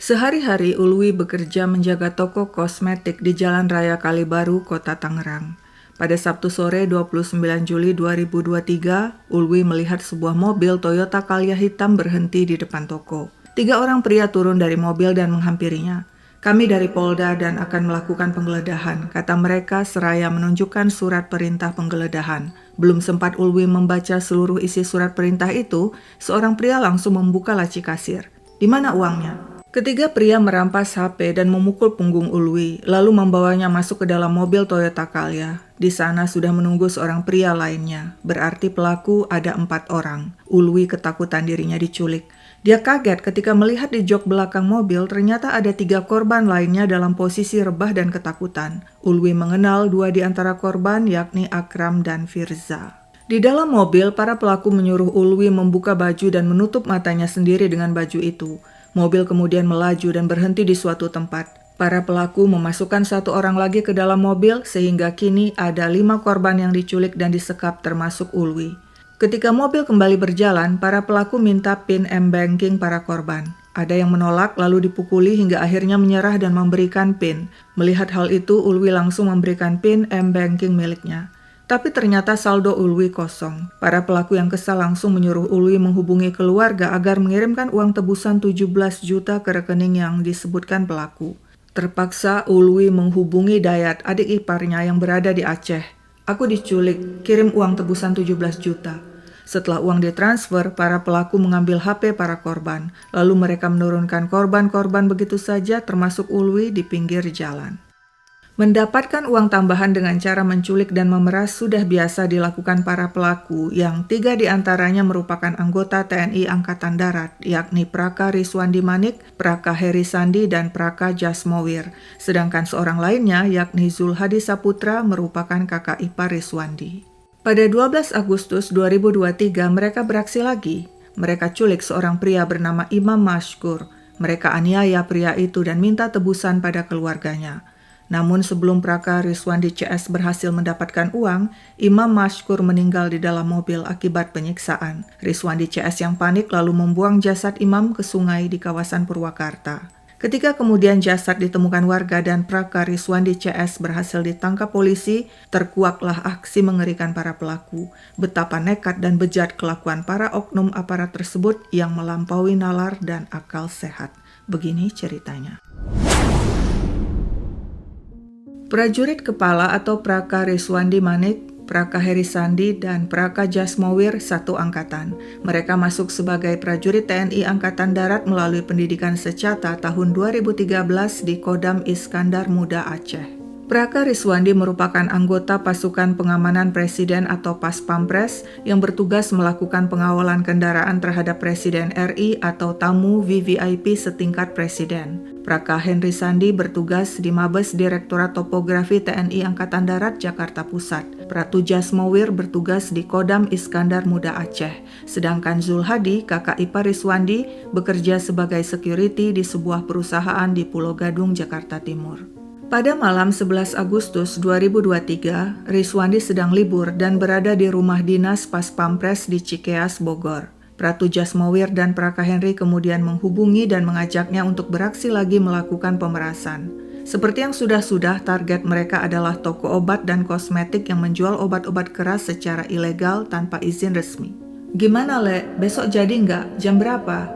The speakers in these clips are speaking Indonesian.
Sehari-hari Ulwi bekerja menjaga toko kosmetik di Jalan Raya Kalibaru, Kota Tangerang. Pada Sabtu sore 29 Juli 2023, Ulwi melihat sebuah mobil Toyota Calya hitam berhenti di depan toko. 3 orang pria turun dari mobil dan menghampirinya. "Kami dari Polda dan akan melakukan penggeledahan," kata mereka seraya menunjukkan surat perintah penggeledahan. Belum sempat Ulwi membaca seluruh isi surat perintah itu, seorang pria langsung membuka laci kasir. "Di mana uangnya?" Ketiga pria merampas HP dan memukul punggung Ulwi, lalu membawanya masuk ke dalam mobil Toyota Calya. Di sana sudah menunggu seorang pria lainnya, berarti pelaku ada 4 orang. Ulwi ketakutan dirinya diculik. Dia kaget ketika melihat di jok belakang mobil ternyata ada 3 korban lainnya dalam posisi rebah dan ketakutan. Ulwi mengenal 2 di antara korban, yakni Akram dan Firza. Di dalam mobil, para pelaku menyuruh Ulwi membuka baju dan menutup matanya sendiri dengan baju itu. Mobil kemudian melaju dan berhenti di suatu tempat. Para pelaku memasukkan 1 orang lagi ke dalam mobil sehingga kini ada 5 korban yang diculik dan disekap termasuk Ulwi. Ketika mobil kembali berjalan, para pelaku minta PIN M-Banking para korban. Ada yang menolak lalu dipukuli hingga akhirnya menyerah dan memberikan PIN. Melihat hal itu, Ulwi langsung memberikan PIN M-Banking miliknya. Tapi ternyata saldo Ulwi kosong. Para pelaku yang kesal langsung menyuruh Ulwi menghubungi keluarga agar mengirimkan uang tebusan 17 juta ke rekening yang disebutkan pelaku. Terpaksa Ulwi menghubungi Dayat, adik iparnya yang berada di Aceh. "Aku diculik, kirim uang tebusan 17 juta. Setelah uang ditransfer, para pelaku mengambil HP para korban. Lalu mereka menurunkan korban-korban begitu saja termasuk Ulwi di pinggir jalan. Mendapatkan uang tambahan dengan cara menculik dan memeras sudah biasa dilakukan para pelaku yang 3 diantaranya merupakan anggota TNI Angkatan Darat, yakni Praka Riswandi Manik, Praka Heri Sandi, dan Praka Jasmowir. Sedangkan seorang lainnya, yakni Zulhadi Saputra, merupakan kakak ipar Riswandi. Pada 12 Agustus 2023 mereka beraksi lagi. Mereka culik seorang pria bernama Imam Mashkur. Mereka aniaya pria itu dan minta tebusan pada keluarganya. Namun sebelum Praka Riswandi CS berhasil mendapatkan uang, Imam Mashkur meninggal di dalam mobil akibat penyiksaan. Riswandi CS yang panik lalu membuang jasad Imam ke sungai di kawasan Purwakarta. Ketika kemudian jasad ditemukan warga dan Praka Riswandi CS berhasil ditangkap polisi, terkuaklah aksi mengerikan para pelaku. Betapa nekat dan bejat kelakuan para oknum aparat tersebut yang melampaui nalar dan akal sehat. Begini ceritanya. Prajurit kepala atau Praka Riswandi Manik, Praka Heri Sandi, dan Praka Jasmowir satu angkatan. Mereka masuk sebagai prajurit TNI Angkatan Darat melalui pendidikan secata tahun 2013 di Kodam Iskandar Muda Aceh. Praka Riswandi merupakan anggota pasukan pengamanan presiden atau Paspampres yang bertugas melakukan pengawalan kendaraan terhadap Presiden RI atau tamu VVIP setingkat presiden. Praka Henry Sandi bertugas di Mabes Direktorat Topografi TNI Angkatan Darat Jakarta Pusat. Pratu Jasmowir bertugas di Kodam Iskandar Muda Aceh. Sedangkan Zulhadi, kakak ipar Riswandi, bekerja sebagai security di sebuah perusahaan di Pulau Gadung, Jakarta Timur. Pada malam 11 Agustus 2023, Riswandi sedang libur dan berada di rumah dinas Paspampres di Cikeas, Bogor. Pratu Jasmowir dan Praka Henry kemudian menghubungi dan mengajaknya untuk beraksi lagi melakukan pemerasan. Seperti yang sudah-sudah, target mereka adalah toko obat dan kosmetik yang menjual obat-obat keras secara ilegal tanpa izin resmi. "Gimana, Le? Besok jadi nggak? Jam berapa?"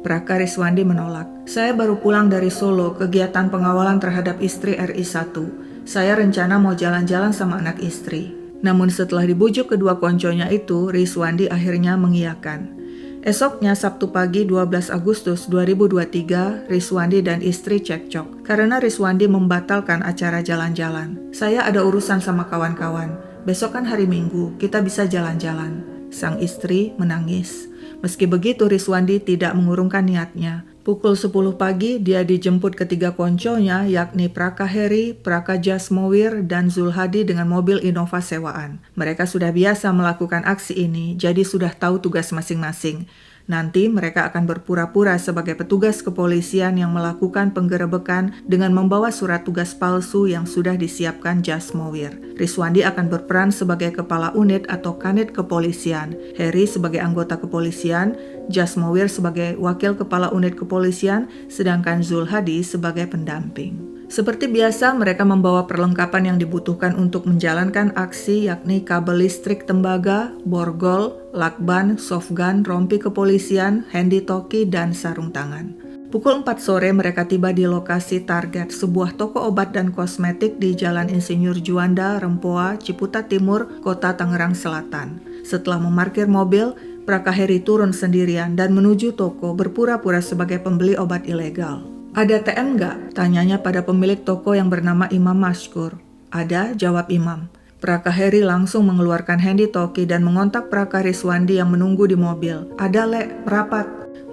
Praka Riswandi menolak. "Saya baru pulang dari Solo, kegiatan pengawalan terhadap istri RI1. Saya rencana mau jalan-jalan sama anak istri." Namun setelah dibujuk kedua konconya itu, Riswandi akhirnya mengiyakan. Esoknya Sabtu pagi 12 Agustus 2023, Riswandi dan istri cekcok karena Riswandi membatalkan acara jalan-jalan. "Saya ada urusan sama kawan-kawan. Besok kan hari Minggu, kita bisa jalan-jalan." Sang istri menangis. Meski begitu, Riswandi tidak mengurungkan niatnya. Pukul 10 pagi, dia dijemput ketiga konconya, yakni Praka Heri, Praka Jasmowir, dan Zulhadi dengan mobil Innova sewaan. Mereka sudah biasa melakukan aksi ini, jadi sudah tahu tugas masing-masing. Nanti mereka akan berpura-pura sebagai petugas kepolisian yang melakukan penggerebekan dengan membawa surat tugas palsu yang sudah disiapkan Jasmowir. Rizwandi akan berperan sebagai kepala unit atau kanit kepolisian, Harry sebagai anggota kepolisian, Jasmowir sebagai wakil kepala unit kepolisian, sedangkan Zulhadi sebagai pendamping. Seperti biasa, mereka membawa perlengkapan yang dibutuhkan untuk menjalankan aksi, yakni kabel listrik tembaga, borgol, lakban, softgun, rompi kepolisian, handy-talkie, dan sarung tangan. Pukul 4 sore mereka tiba di lokasi target, sebuah toko obat dan kosmetik di Jalan Insinyur Juanda, Rempoa, Ciputat Timur, Kota Tangerang Selatan. Setelah memarkir mobil, Prakaheri turun sendirian dan menuju toko berpura-pura sebagai pembeli obat ilegal. "Ada TM nggak?" tanyanya pada pemilik toko yang bernama Imam Mashkur. "Ada," jawab Imam. Prakaheri langsung mengeluarkan handy-talkie dan mengontak Praka Rizwandi yang menunggu di mobil. "Ada, Le, merapat."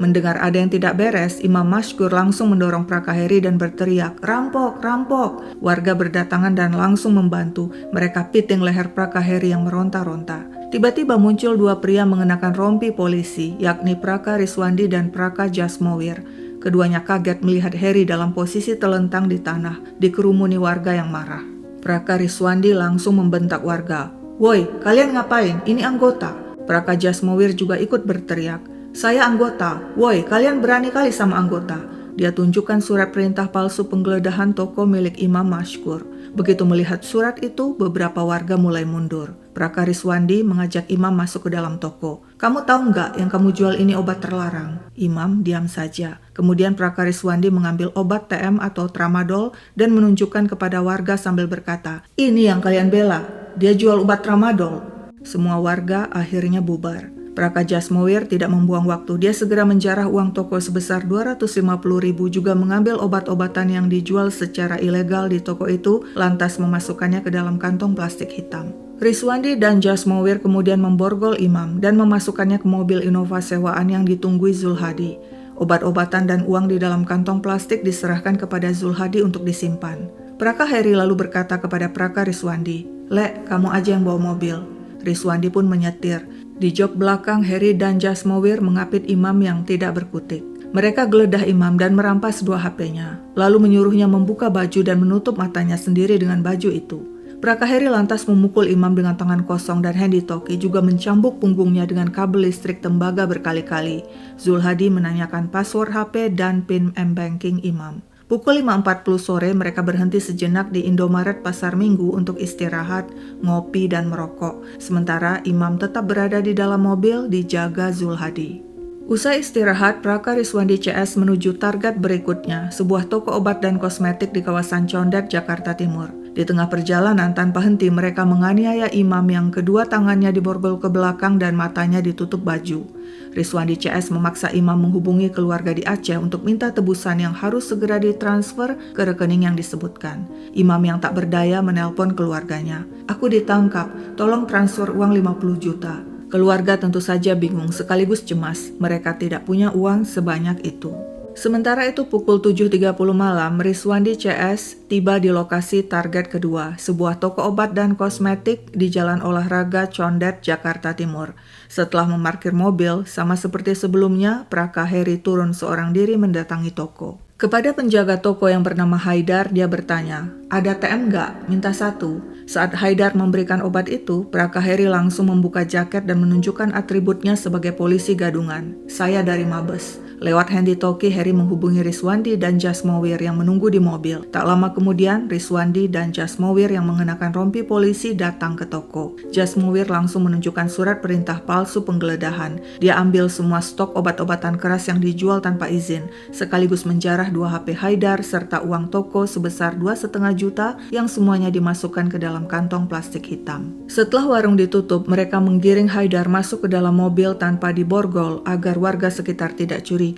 Mendengar ada yang tidak beres, Imam Mashkur langsung mendorong Prakaheri dan berteriak, "Rampok, rampok!" Warga berdatangan dan langsung membantu. Mereka piting leher Prakaheri yang meronta-ronta. Tiba-tiba muncul dua pria mengenakan rompi polisi, yakni Praka Rizwandi dan Praka Jasmowir. Keduanya kaget melihat Harry dalam posisi telentang di tanah, dikerumuni warga yang marah. Praka Rizwandi langsung membentak warga, "Woi, kalian ngapain? Ini anggota." Praka Jasmowir juga ikut berteriak, "Saya anggota. Woi, kalian berani kali sama anggota." Dia tunjukkan surat perintah palsu penggeledahan toko milik Imam Mashkur. Begitu melihat surat itu, beberapa warga mulai mundur. Praka Rizwandi mengajak Imam masuk ke dalam toko. "Kamu tahu nggak yang kamu jual ini obat terlarang?" Imam diam saja. Kemudian Praka Rizwandi mengambil obat TM atau tramadol dan menunjukkan kepada warga sambil berkata, "Ini yang kalian bela, dia jual obat tramadol." Semua warga akhirnya bubar. Praka Jasmowir tidak membuang waktu. Dia segera menjarah uang toko sebesar 250.000, juga mengambil obat-obatan yang dijual secara ilegal di toko itu, lantas memasukkannya ke dalam kantong plastik hitam. Rizwandi dan Jasmowir kemudian memborgol Imam dan memasukkannya ke mobil Innova sewaan yang ditunggui Zulhadi. Obat-obatan dan uang di dalam kantong plastik diserahkan kepada Zulhadi untuk disimpan. Prakaheri lalu berkata kepada Praka Rizwandi, "Le, kamu aja yang bawa mobil." Rizwandi pun menyetir. Di jok belakang, Harry dan Jasmowir mengapit Imam yang tidak berkutik. Mereka geledah Imam dan merampas 2 HP-nya, lalu menyuruhnya membuka baju dan menutup matanya sendiri dengan baju itu. Prakaheri lantas memukul Imam dengan tangan kosong dan handy-talkie, juga mencambuk punggungnya dengan kabel listrik tembaga berkali-kali. Zulhadi menanyakan password HP dan PIN M-Banking Imam. Pukul 5.40 sore mereka berhenti sejenak di Indomaret Pasar Minggu untuk istirahat, ngopi, dan merokok. Sementara Imam tetap berada di dalam mobil dijaga Zulhadi. Usai istirahat, Praka Rizwandi CS menuju target berikutnya, sebuah toko obat dan kosmetik di kawasan Condet, Jakarta Timur. Di tengah perjalanan tanpa henti mereka menganiaya Imam yang kedua tangannya diborgol ke belakang dan matanya ditutup baju. Rizwandi CS memaksa Imam menghubungi keluarga di Aceh untuk minta tebusan yang harus segera ditransfer ke rekening yang disebutkan. Imam yang tak berdaya menelpon keluarganya. "Aku ditangkap, tolong transfer uang 50 juta. Keluarga tentu saja bingung sekaligus cemas, mereka tidak punya uang sebanyak itu. Sementara itu pukul 7.30 malam, Rizwandi CS tiba di lokasi target kedua, sebuah toko obat dan kosmetik di Jalan Olahraga Condet, Jakarta Timur. Setelah memarkir mobil, sama seperti sebelumnya, Prakaheri turun seorang diri mendatangi toko. Kepada penjaga toko yang bernama Haidar, dia bertanya, "Ada TM nggak? Minta 1. Saat Haidar memberikan obat itu, Prakaheri langsung membuka jaket dan menunjukkan atributnya sebagai polisi gadungan. "Saya dari Mabes." Lewat handy-talkie, Harry menghubungi Rizwandi dan Jasmowir yang menunggu di mobil. Tak lama kemudian, Rizwandi dan Jasmowir yang mengenakan rompi polisi datang ke toko. Jasmowir langsung menunjukkan surat perintah palsu penggeledahan. Dia ambil semua stok obat-obatan keras yang dijual tanpa izin, sekaligus menjarah 2 HP Haidar serta uang toko sebesar 2,5 juta yang semuanya dimasukkan ke dalam kantong plastik hitam. Setelah warung ditutup, mereka menggiring Haidar masuk ke dalam mobil tanpa diborgol agar warga sekitar tidak curiga.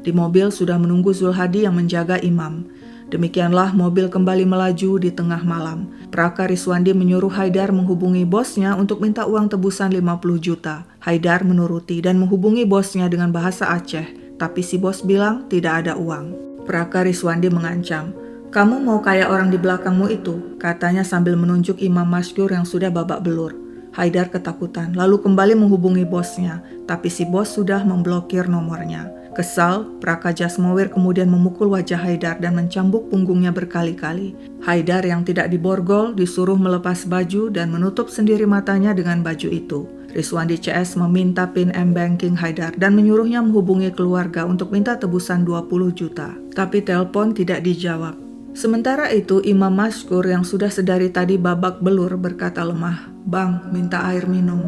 Di mobil sudah menunggu Zulhadi yang menjaga Imam. Demikianlah mobil kembali melaju di tengah malam. Praka Rizwandi menyuruh Haidar menghubungi bosnya untuk minta uang tebusan 50 juta. Haidar menuruti dan menghubungi bosnya dengan bahasa Aceh, tapi si bos bilang tidak ada uang. Praka Rizwandi mengancam, "Kamu mau kayak orang di belakangmu itu," katanya sambil menunjuk Imam Mashkur yang sudah babak belur. Haidar ketakutan, lalu kembali menghubungi bosnya, tapi si bos sudah memblokir nomornya. Kesal, Praka Jasmowir kemudian memukul wajah Haidar dan mencambuk punggungnya berkali-kali. Haidar yang tidak diborgol disuruh melepas baju dan menutup sendiri matanya dengan baju itu. Riswandi CS meminta PIN M-Banking Haidar dan menyuruhnya menghubungi keluarga untuk minta tebusan 20 juta. Tapi telepon tidak dijawab. Sementara itu, Imam Mashkur yang sudah sedari tadi babak belur berkata lemah, "Bang, minta air minum."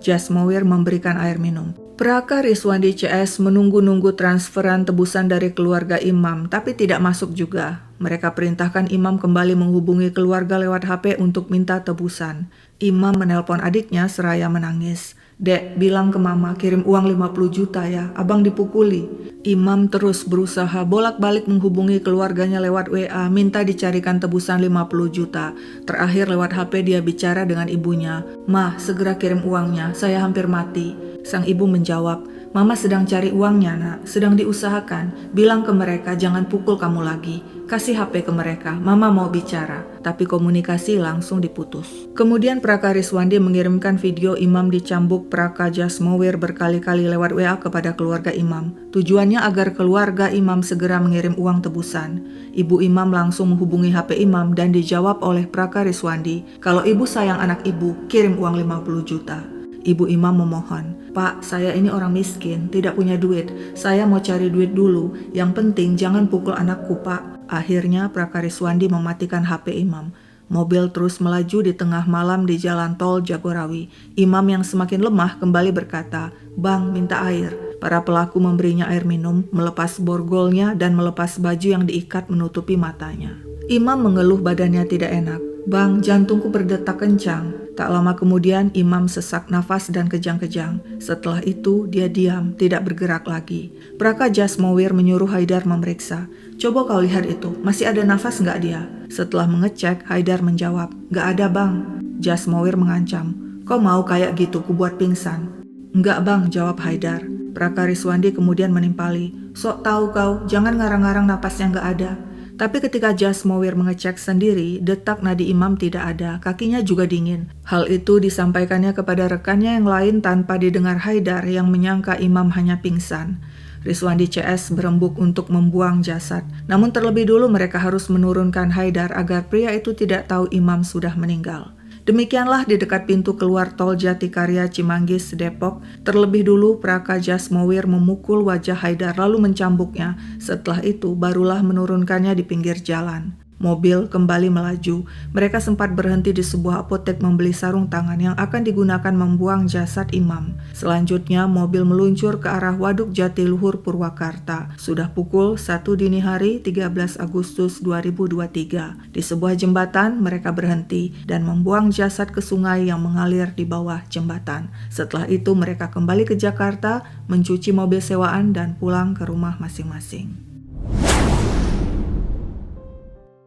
Jasmowir memberikan air minum. Praka Riswandi CS menunggu-nunggu transferan tebusan dari keluarga Imam, tapi tidak masuk juga. Mereka perintahkan Imam kembali menghubungi keluarga lewat HP untuk minta tebusan. Imam menelpon adiknya seraya menangis. "Dek, bilang ke mama kirim uang 50 juta ya, abang dipukuli." Imam terus berusaha bolak-balik menghubungi keluarganya lewat WA, minta dicarikan tebusan 50 juta. Terakhir lewat HP dia bicara dengan ibunya, "Mah, segera kirim uangnya, saya hampir mati." Sang ibu menjawab, "Mama sedang cari uangnya nak, sedang diusahakan. Bilang ke mereka jangan pukul kamu lagi. Kasih HP ke mereka, mama mau bicara." Tapi komunikasi langsung diputus. Kemudian Praka Riswandi mengirimkan video Imam dicambuk Praka Jasmowir berkali-kali lewat WA kepada keluarga Imam. Tujuannya agar keluarga Imam segera mengirim uang tebusan. Ibu Imam langsung menghubungi HP Imam dan dijawab oleh Praka Riswandi, "Kalau ibu sayang anak ibu, kirim uang 50 juta. Ibu Imam memohon, "Pak, saya ini orang miskin, tidak punya duit. Saya mau cari duit dulu. Yang penting jangan pukul anakku, Pak." Akhirnya Praka Riswandi mematikan HP Imam. Mobil terus melaju di tengah malam di jalan tol Jagorawi. Imam yang semakin lemah kembali berkata, "Bang, minta air." Para pelaku memberinya air minum, melepas borgolnya dan melepas baju yang diikat menutupi matanya. Imam mengeluh badannya tidak enak. "Bang, jantungku berdetak kencang." Tak lama kemudian Imam sesak nafas dan kejang-kejang. Setelah itu dia diam, tidak bergerak lagi. Praka Jasmowir menyuruh Haidar memeriksa. "Coba kau lihat itu, masih ada nafas nggak dia?" Setelah mengecek, Haidar menjawab, "Nggak ada bang." Jasmowir mengancam, "Kau mau kayak gitu kubuat pingsan?" "Nggak bang," jawab Haidar. Praka Riswandi kemudian menimpali, "Sok tahu kau, jangan ngarang-ngarang napasnya nggak ada." Tapi ketika Jasmowir mengecek sendiri, detak nadi Imam tidak ada, kakinya juga dingin. Hal itu disampaikannya kepada rekannya yang lain tanpa didengar Haidar yang menyangka Imam hanya pingsan. Riswandi CS berembuk untuk membuang jasad. Namun terlebih dulu mereka harus menurunkan Haidar agar pria itu tidak tahu Imam sudah meninggal. Demikianlah di dekat pintu keluar tol Jatikarya Cimanggis, Depok, terlebih dulu Praka Jasmowir memukul wajah Haidar lalu mencambuknya. Setelah itu barulah menurunkannya di pinggir jalan. Mobil kembali melaju. Mereka sempat berhenti di sebuah apotek membeli sarung tangan yang akan digunakan membuang jasad Imam. Selanjutnya mobil meluncur ke arah Waduk Jatiluhur, Purwakarta. Sudah pukul 1 dini hari 13 Agustus 2023. Di sebuah jembatan mereka berhenti dan membuang jasad ke sungai yang mengalir di bawah jembatan. Setelah itu mereka kembali ke Jakarta, mencuci mobil sewaan dan pulang ke rumah masing-masing.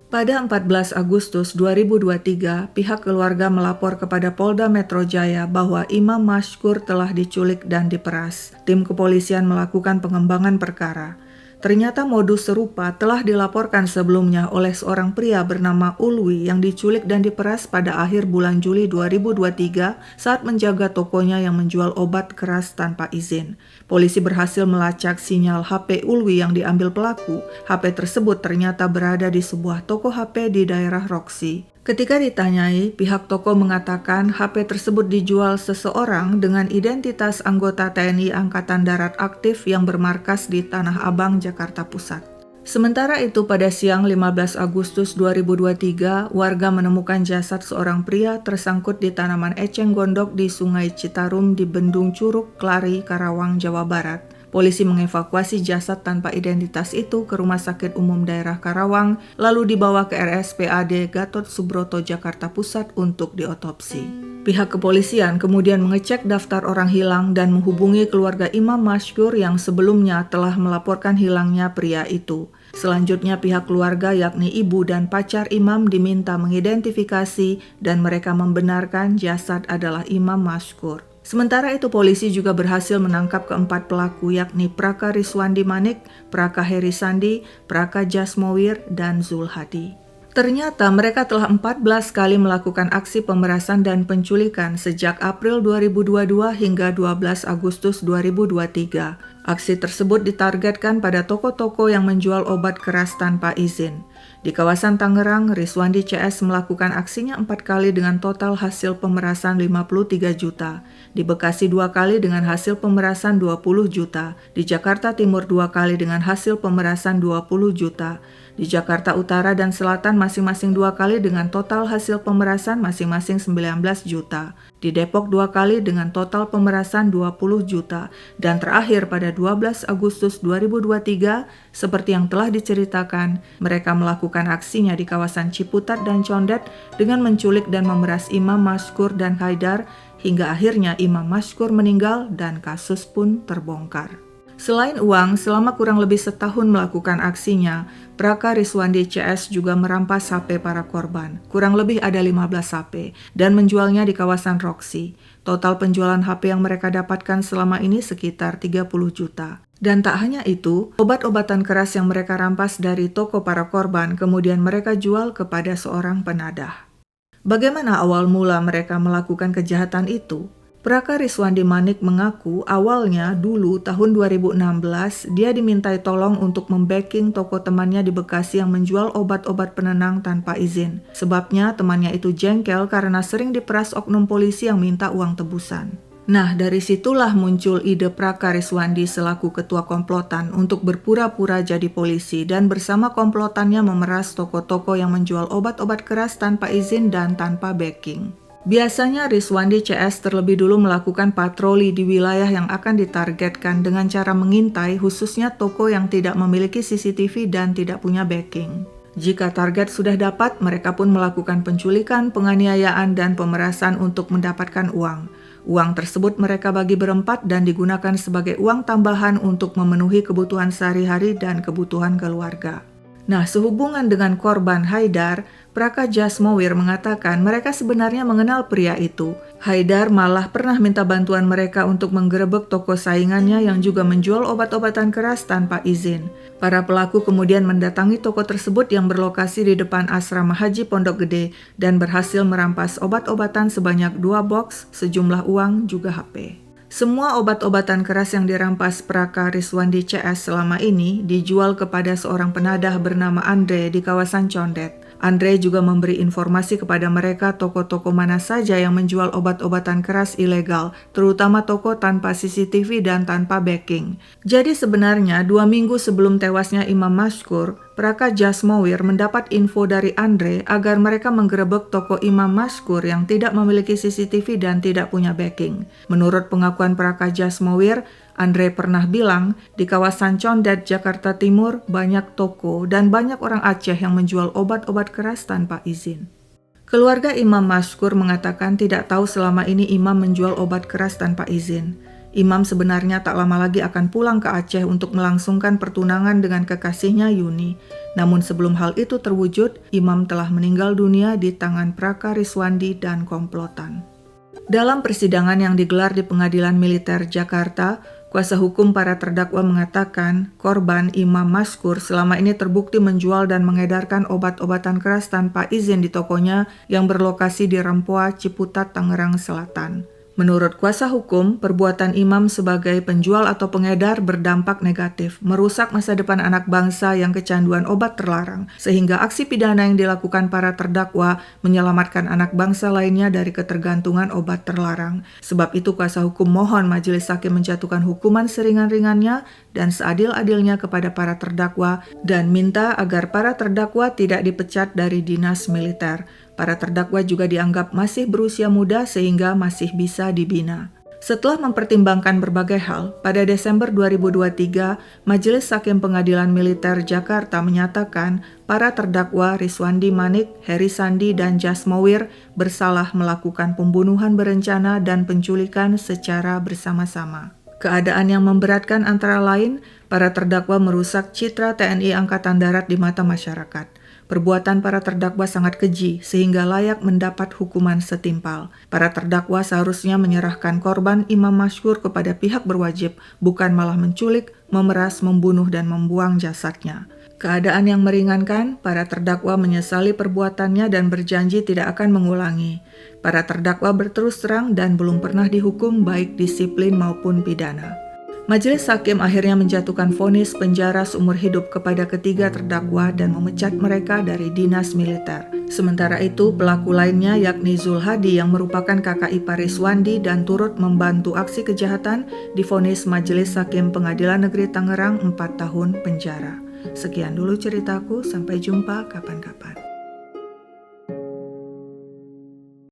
Pada 14 Agustus 2023, pihak keluarga melapor kepada Polda Metro Jaya bahwa Imam Mashkur telah diculik dan diperas. Tim kepolisian melakukan pengembangan perkara. Ternyata modus serupa telah dilaporkan sebelumnya oleh seorang pria bernama Ulwi yang diculik dan diperas pada akhir bulan Juli 2023 saat menjaga tokonya yang menjual obat keras tanpa izin. Polisi berhasil melacak sinyal HP Ulwi yang diambil pelaku. HP tersebut ternyata berada di sebuah toko HP di daerah Roksi. Ketika ditanyai, pihak toko mengatakan HP tersebut dijual seseorang dengan identitas anggota TNI Angkatan Darat aktif yang bermarkas di Tanah Abang, Jakarta Pusat. Sementara itu pada siang 15 Agustus 2023, warga menemukan jasad seorang pria tersangkut di tanaman eceng gondok di Sungai Citarum di Bendung Curug, Klari, Karawang, Jawa Barat. Polisi mengevakuasi jasad tanpa identitas itu ke Rumah Sakit Umum Daerah Karawang, lalu dibawa ke RSPAD Gatot Subroto, Jakarta Pusat untuk diotopsi. Pihak kepolisian kemudian mengecek daftar orang hilang dan menghubungi keluarga Imam Mashkur yang sebelumnya telah melaporkan hilangnya pria itu. Selanjutnya pihak keluarga yakni ibu dan pacar Imam diminta mengidentifikasi dan mereka membenarkan jasad adalah Imam Mashkur. Sementara itu polisi juga berhasil menangkap keempat pelaku yakni Praka Riswandi Manik, Praka Heri Sandi, Praka Jasmowir, dan Zulhadi. Ternyata mereka telah 14 kali melakukan aksi pemerasan dan penculikan sejak April 2022 hingga 12 Agustus 2023. Aksi tersebut ditargetkan pada toko-toko yang menjual obat keras tanpa izin. Di kawasan Tangerang, Riswandi CS melakukan aksinya 4 kali dengan total hasil pemerasan 53 juta. Di Bekasi 2 kali dengan hasil pemerasan 20 juta. Di Jakarta Timur 2 kali dengan hasil pemerasan 20 juta. Di Jakarta Utara dan Selatan masing-masing 2 kali dengan total hasil pemerasan masing-masing 19 juta. Di Depok 2 kali dengan total pemerasan 20 juta. Dan terakhir pada 12 Agustus 2023, seperti yang telah diceritakan, mereka melakukan aksinya di kawasan Ciputat dan Condet dengan menculik dan memeras Imam Mashkur dan Haidar, hingga akhirnya Imam Mashkur meninggal dan kasus pun terbongkar. Selain uang, selama kurang lebih setahun melakukan aksinya, Praka Riswandi CS juga merampas HP para korban. Kurang lebih ada 15 HP dan menjualnya di kawasan Roxy. Total penjualan HP yang mereka dapatkan selama ini sekitar 30 juta. Dan tak hanya itu, obat-obatan keras yang mereka rampas dari toko para korban kemudian mereka jual kepada seorang penadah. Bagaimana awal mula mereka melakukan kejahatan itu? Praka Riswandi Manik mengaku awalnya dulu tahun 2016 dia dimintai tolong untuk membacking toko temannya di Bekasi yang menjual obat-obat penenang tanpa izin. Sebabnya temannya itu jengkel karena sering diperas oknum polisi yang minta uang tebusan. Nah, dari situlah muncul ide Praka Riswandi selaku ketua komplotan untuk berpura-pura jadi polisi dan bersama komplotannya memeras toko-toko yang menjual obat-obat keras tanpa izin dan tanpa backing. Biasanya Riswandi CS terlebih dulu melakukan patroli di wilayah yang akan ditargetkan dengan cara mengintai khususnya toko yang tidak memiliki CCTV dan tidak punya backing. Jika target sudah dapat, mereka pun melakukan penculikan, penganiayaan, dan pemerasan untuk mendapatkan uang. Uang tersebut mereka bagi berempat dan digunakan sebagai uang tambahan untuk memenuhi kebutuhan sehari-hari dan kebutuhan keluarga. Nah, sehubungan dengan korban Haidar, Praka Jasmowir mengatakan mereka sebenarnya mengenal pria itu. Haidar malah pernah minta bantuan mereka untuk menggerebek toko saingannya yang juga menjual obat-obatan keras tanpa izin. Para pelaku kemudian mendatangi toko tersebut yang berlokasi di depan asrama haji Pondok Gede dan berhasil merampas obat-obatan sebanyak 2 box, sejumlah uang, juga HP. Semua obat-obatan keras yang dirampas Praka Riswandi CS selama ini dijual kepada seorang penadah bernama Andre di kawasan Condet. Andre juga memberi informasi kepada mereka toko-toko mana saja yang menjual obat-obatan keras ilegal, terutama toko tanpa CCTV dan tanpa backing. Jadi sebenarnya 2 minggu sebelum tewasnya Imam Mashkur, Praka Jasmowir mendapat info dari Andre agar mereka menggerebek toko Imam Mashkur yang tidak memiliki CCTV dan tidak punya backing. Menurut pengakuan Praka Jasmowir, Andre pernah bilang di kawasan Condet, Jakarta Timur banyak toko dan banyak orang Aceh yang menjual obat-obat keras tanpa izin. Keluarga Imam Mashkur mengatakan tidak tahu selama ini Imam menjual obat keras tanpa izin. Imam sebenarnya tak lama lagi akan pulang ke Aceh untuk melangsungkan pertunangan dengan kekasihnya Yuni. Namun sebelum hal itu terwujud, Imam telah meninggal dunia di tangan Praka Riswandi dan komplotan. Dalam persidangan yang digelar di Pengadilan Militer Jakarta, kuasa hukum para terdakwa mengatakan korban Imam Mashkur selama ini terbukti menjual dan mengedarkan obat-obatan keras tanpa izin di tokonya yang berlokasi di Rempoa, Ciputat, Tangerang Selatan. Menurut kuasa hukum, perbuatan Imam sebagai penjual atau pengedar berdampak negatif, merusak masa depan anak bangsa yang kecanduan obat terlarang, sehingga aksi pidana yang dilakukan para terdakwa menyelamatkan anak bangsa lainnya dari ketergantungan obat terlarang. Sebab itu kuasa hukum mohon majelis hakim menjatuhkan hukuman seringan-ringannya dan seadil-adilnya kepada para terdakwa dan minta agar para terdakwa tidak dipecat dari dinas militer. Para terdakwa juga dianggap masih berusia muda sehingga masih bisa dibina. Setelah mempertimbangkan berbagai hal, pada Desember 2023, Majelis Hakim Pengadilan Militer Jakarta menyatakan para terdakwa Riswandi Manik, Heri Sandi, dan Jasmowir bersalah melakukan pembunuhan berencana dan penculikan secara bersama-sama. Keadaan yang memberatkan antara lain, para terdakwa merusak citra TNI Angkatan Darat di mata masyarakat. Perbuatan para terdakwa sangat keji sehingga layak mendapat hukuman setimpal. Para terdakwa seharusnya menyerahkan korban Imam Mashkur kepada pihak berwajib, bukan malah menculik, memeras, membunuh, dan membuang jasadnya. Keadaan yang meringankan, para terdakwa menyesali perbuatannya dan berjanji tidak akan mengulangi. Para terdakwa berterus terang dan belum pernah dihukum baik disiplin maupun pidana. Majelis hakim akhirnya menjatuhkan vonis penjara seumur hidup kepada ketiga terdakwa dan memecat mereka dari dinas militer. Sementara itu, pelaku lainnya yakni Zulhadi yang merupakan kakak ipar Rizwandi dan turut membantu aksi kejahatan divonis Majelis Hakim Pengadilan Negeri Tangerang 4 tahun penjara. Sekian dulu ceritaku, sampai jumpa kapan-kapan.